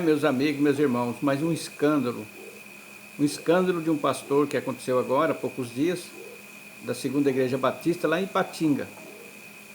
Meus amigos, meus irmãos, mais um escândalo. Um escândalo de um pastor que aconteceu agora, há poucos dias, da Segunda Igreja Batista, lá em Ipatinga.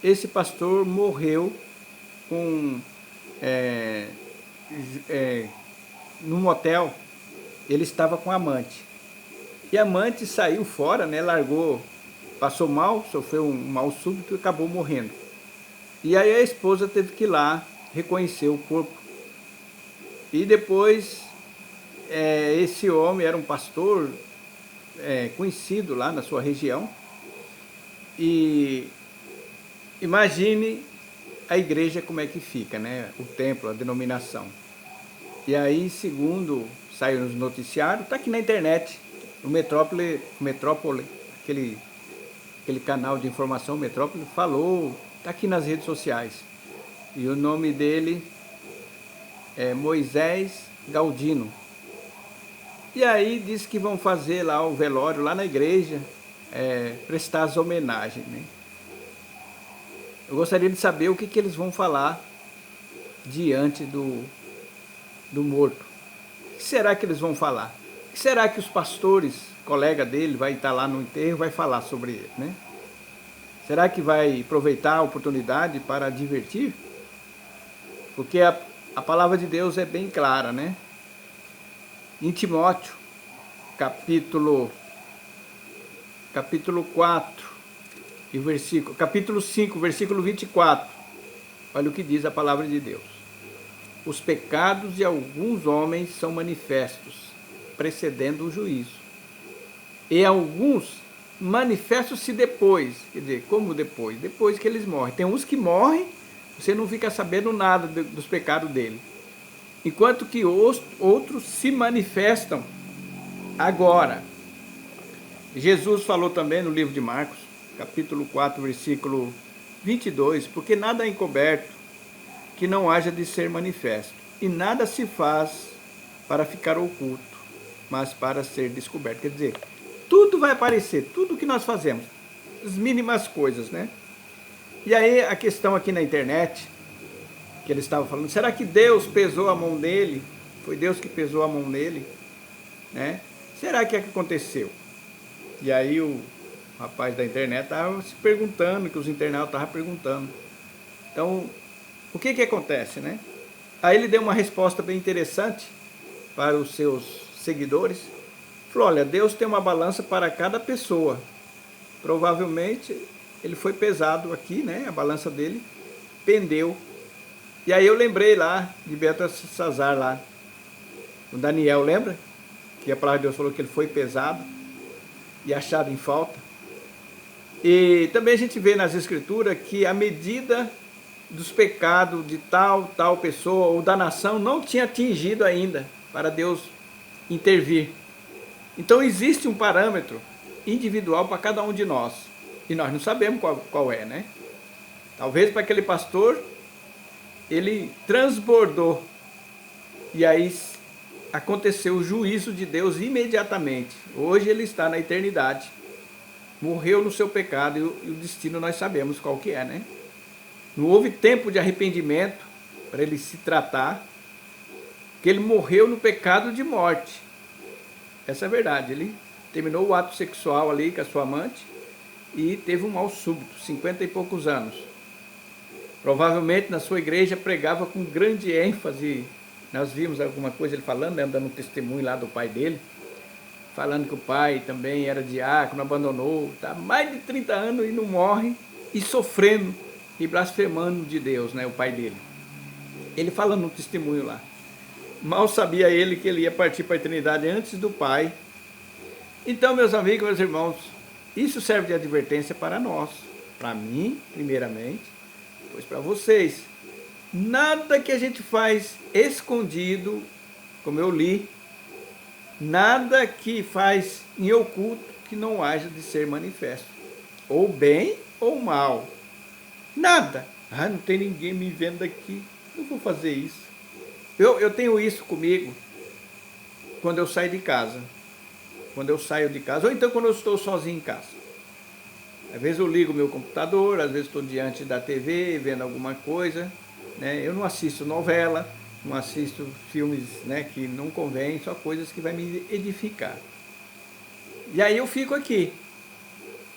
Esse pastor morreu com, é, é, num motel. Ele estava com a amante. E a amante saiu fora, né, largou, passou mal, sofreu um mal súbito e acabou morrendo. E aí a esposa teve que ir lá reconhecer o corpo. E depois esse homem era um pastor conhecido lá na sua região. E imagine a igreja como é que fica, né? O templo, a denominação. E aí, segundo saiu nos noticiários, está aqui na internet, no Metrópole, aquele canal de informação Metrópole, falou, está aqui nas redes sociais. E o nome dele é Moisés Galdino. E aí diz que vão fazer lá o velório, lá na igreja, prestar as homenagens, né? Eu gostaria de saber o que eles vão falar diante do morto. O que será que eles vão falar? O que será que os pastores, colega dele, vai estar lá no enterro e vai falar sobre ele, né? Será que vai aproveitar a oportunidade para divertir? Porque a palavra de Deus é bem clara, né? Em Timóteo, capítulo 4, e capítulo 5, versículo 24. Olha o que diz a palavra de Deus. Os pecados de alguns homens são manifestos, precedendo o juízo. E alguns manifestam-se depois. Quer dizer, como depois? Depois que eles morrem. Tem uns que morrem, você não fica sabendo nada dos pecados dele. Enquanto que outros se manifestam agora. Jesus falou também no livro de Marcos, capítulo 4, versículo 22, porque nada é encoberto que não haja de ser manifesto, e nada se faz para ficar oculto, mas para ser descoberto. Quer dizer, tudo vai aparecer, tudo que nós fazemos, as mínimas coisas, né? E aí a questão aqui na internet, que ele estava falando, será que Deus pesou a mão dele? Foi Deus que pesou a mão nele? Né? Será que é que aconteceu? E aí o rapaz da internet estava se perguntando, que os internautas estavam perguntando. Então, o que acontece, né? Aí ele deu uma resposta bem interessante para os seus seguidores. Falou, olha, Deus tem uma balança para cada pessoa. Provavelmente ele foi pesado aqui, né? A balança dele pendeu. E aí eu lembrei lá de Beltesazar lá, o Daniel, lembra? Que a palavra de Deus falou que ele foi pesado e achado em falta. E também a gente vê nas escrituras que a medida dos pecados de tal pessoa ou da nação não tinha atingido ainda para Deus intervir. Então existe um parâmetro individual para cada um de nós. E nós não sabemos qual é, né? Talvez para aquele pastor ele transbordou. E aí aconteceu o juízo de Deus imediatamente. Hoje ele está na eternidade. Morreu no seu pecado e o destino nós sabemos qual que é, né? Não houve tempo de arrependimento para ele se tratar, porque ele morreu no pecado de morte. Essa é a verdade. Ele terminou o ato sexual ali com a sua amante e teve um mal súbito, 50 e poucos anos. Provavelmente na sua igreja pregava com grande ênfase. Nós vimos alguma coisa ele falando, né, dando um testemunho lá do pai dele, falando que o pai também era diácono, abandonou, está há mais de 30 anos e não morre, e sofrendo e blasfemando de Deus, né, o pai dele. Ele falando no testemunho lá. Mal sabia ele que ele ia partir para a eternidade antes do pai. Então, meus amigos, meus irmãos, isso serve de advertência para nós, para mim, primeiramente, depois para vocês. Nada que a gente faz escondido, como eu li, nada que faz em oculto que não haja de ser manifesto, ou bem ou mal. Nada. Não tem ninguém me vendo aqui, eu vou fazer isso. Eu tenho isso comigo quando eu saio de casa. Quando eu saio de casa, ou então quando eu estou sozinho em casa. Às vezes eu ligo o meu computador, às vezes estou diante da TV vendo alguma coisa, né? Eu não assisto novela, não assisto filmes, né, que não convém, só coisas que vai me edificar. E aí eu fico aqui,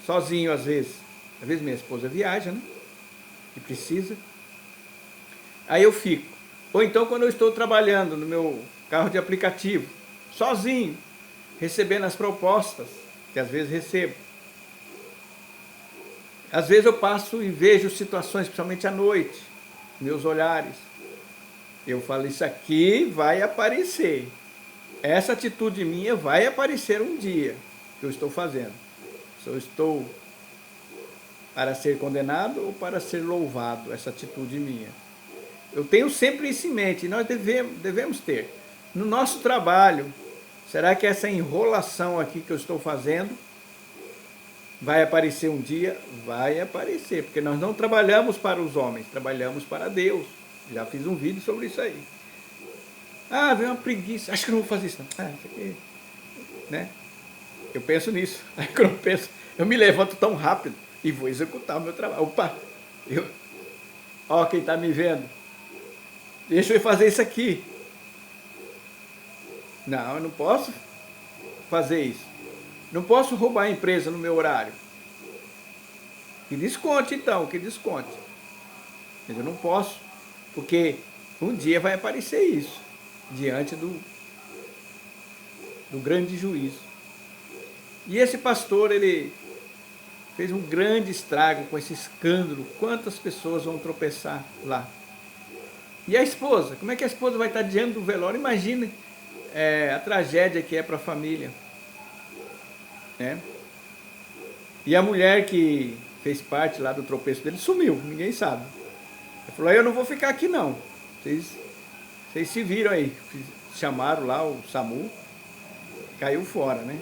sozinho às vezes. Às vezes minha esposa viaja, né, que precisa. Aí eu fico. Ou então quando eu estou trabalhando no meu carro de aplicativo, sozinho, recebendo as propostas, que às vezes recebo. Às vezes eu passo e vejo situações, principalmente à noite, meus olhares. Eu falo, isso aqui vai aparecer. Essa atitude minha vai aparecer um dia que eu estou fazendo. Se eu estou para ser condenado ou para ser louvado, essa atitude minha. Eu tenho sempre isso em mente, e nós devemos ter. No nosso trabalho, será que essa enrolação aqui que eu estou fazendo vai aparecer um dia? Vai aparecer, porque nós não trabalhamos para os homens, trabalhamos para Deus. Já fiz um vídeo sobre isso aí. Ah, vem uma preguiça, acho que eu não vou fazer isso não. Isso aqui, né? Eu penso nisso. Aí quando eu penso, eu me levanto tão rápido e vou executar o meu trabalho. Opa, ó quem está me vendo. Deixa eu fazer isso aqui. Não, eu não posso fazer isso. Não posso roubar a empresa no meu horário. Que desconte então, que desconte. Mas eu não posso, porque um dia vai aparecer isso, diante do grande juízo. E esse pastor, ele fez um grande estrago com esse escândalo. Quantas pessoas vão tropeçar lá? E a esposa? Como é que a esposa vai estar diante do velório? Imagine a tragédia que é para a família. Né? E a mulher que fez parte lá do tropeço dele sumiu, ninguém sabe. Ele falou, eu não vou ficar aqui não. Vocês se viram aí. Chamaram lá o SAMU, caiu fora, né?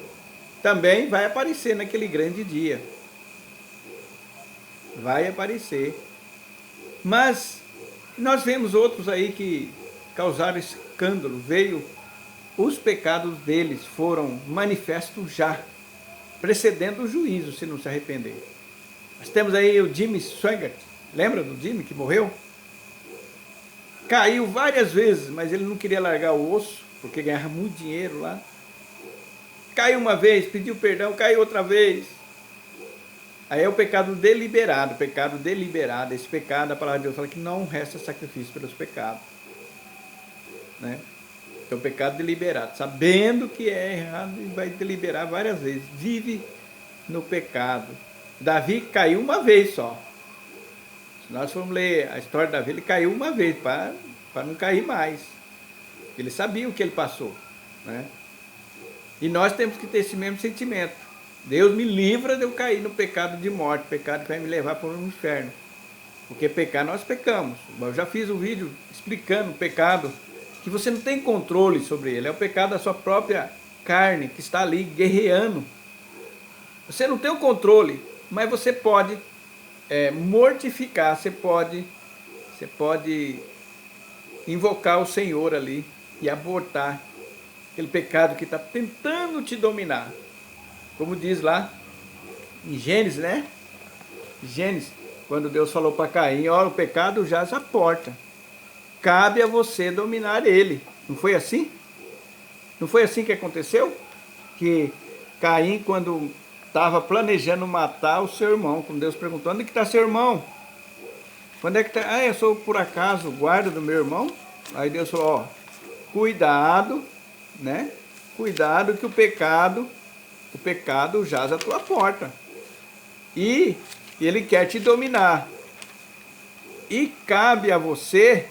Também vai aparecer naquele grande dia. Vai aparecer. Mas nós vemos outros aí que causaram escândalo. Os pecados deles foram manifestos já, precedendo o juízo, se não se arrepender. Nós temos aí o Jimmy Swaggart. Lembra do Jimmy que morreu? Caiu várias vezes, mas ele não queria largar o osso, porque ganhava muito dinheiro lá. Caiu uma vez, pediu perdão, caiu outra vez. Aí é o pecado deliberado, Esse pecado, a palavra de Deus fala que não resta sacrifício pelos pecados. Né? É o pecado deliberado, sabendo que é errado e vai deliberar várias vezes. Vive no pecado. Davi caiu uma vez só. Se nós formos ler a história de Davi, ele caiu uma vez, para não cair mais. Ele sabia o que ele passou. Né? E nós temos que ter esse mesmo sentimento. Deus me livra de eu cair no pecado de morte, pecado que vai me levar para o inferno. Porque pecar nós pecamos. Eu já fiz um vídeo explicando o pecado, que você não tem controle sobre ele. É o pecado da sua própria carne, que está ali guerreando. Você não tem o controle, mas você pode mortificar, você pode invocar o Senhor ali e abortar aquele pecado que está tentando te dominar. Como diz lá em Gênesis, né? Gênesis, quando Deus falou para Caim, ó, o pecado jaz à porta. Cabe a você dominar ele. Não foi assim? Não foi assim que aconteceu? Que Caim, quando estava planejando matar o seu irmão, quando Deus perguntou, onde que está seu irmão? Quando é que está? Ah, eu sou por acaso guarda do meu irmão? Aí Deus falou, ó, cuidado, né? Cuidado que o pecado jaz à tua porta. E ele quer te dominar. E cabe a você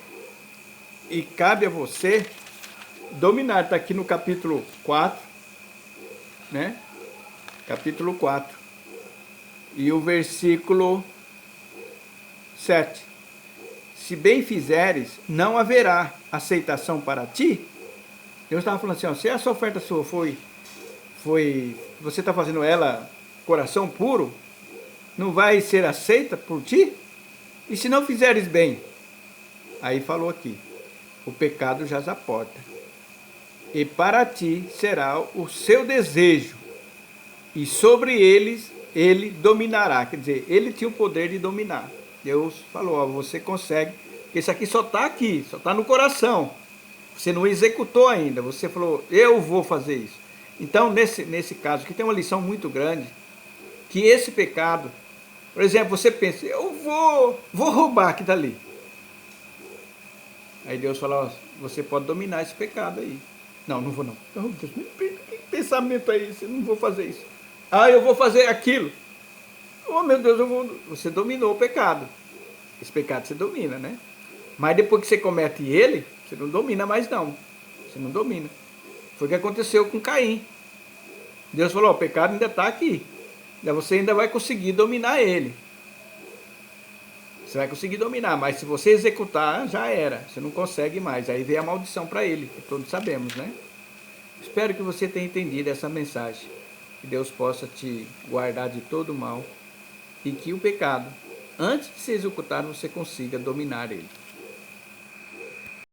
dominar. Está aqui no capítulo 4, né? Capítulo 4. E o versículo 7. Se bem fizeres, não haverá aceitação para ti. Deus estava falando assim, ó, se essa oferta sua foi você está fazendo ela coração puro, não vai ser aceita por ti? E se não fizeres bem? Aí falou aqui, o pecado jaz à porta, e para ti será o seu desejo, e sobre eles ele dominará. Quer dizer, ele tinha o poder de dominar. Deus falou, ó, você consegue Porque isso aqui só está aqui, só está no coração. Você não executou ainda, você falou, eu vou fazer isso. Então, nesse caso aqui, tem uma lição muito grande, que esse pecado, por exemplo, você pensa, eu vou roubar aqui dali. Aí Deus fala, ó, você pode dominar esse pecado aí. Não, não vou não. Oh, Deus, que pensamento é esse? Eu não vou fazer isso. Ah, eu vou fazer aquilo. Oh, meu Deus, você dominou o pecado. Esse pecado você domina, né? Mas depois que você comete ele, você não domina mais não. Você não domina. Foi o que aconteceu com Caim. Deus falou, o pecado ainda está aqui. Você ainda vai conseguir dominar ele. Você vai conseguir dominar, mas se você executar, já era. Você não consegue mais. Aí vem a maldição para ele, que todos sabemos, né? Espero que você tenha entendido essa mensagem. Que Deus possa te guardar de todo mal. E que o pecado, antes de ser executado, você consiga dominar ele.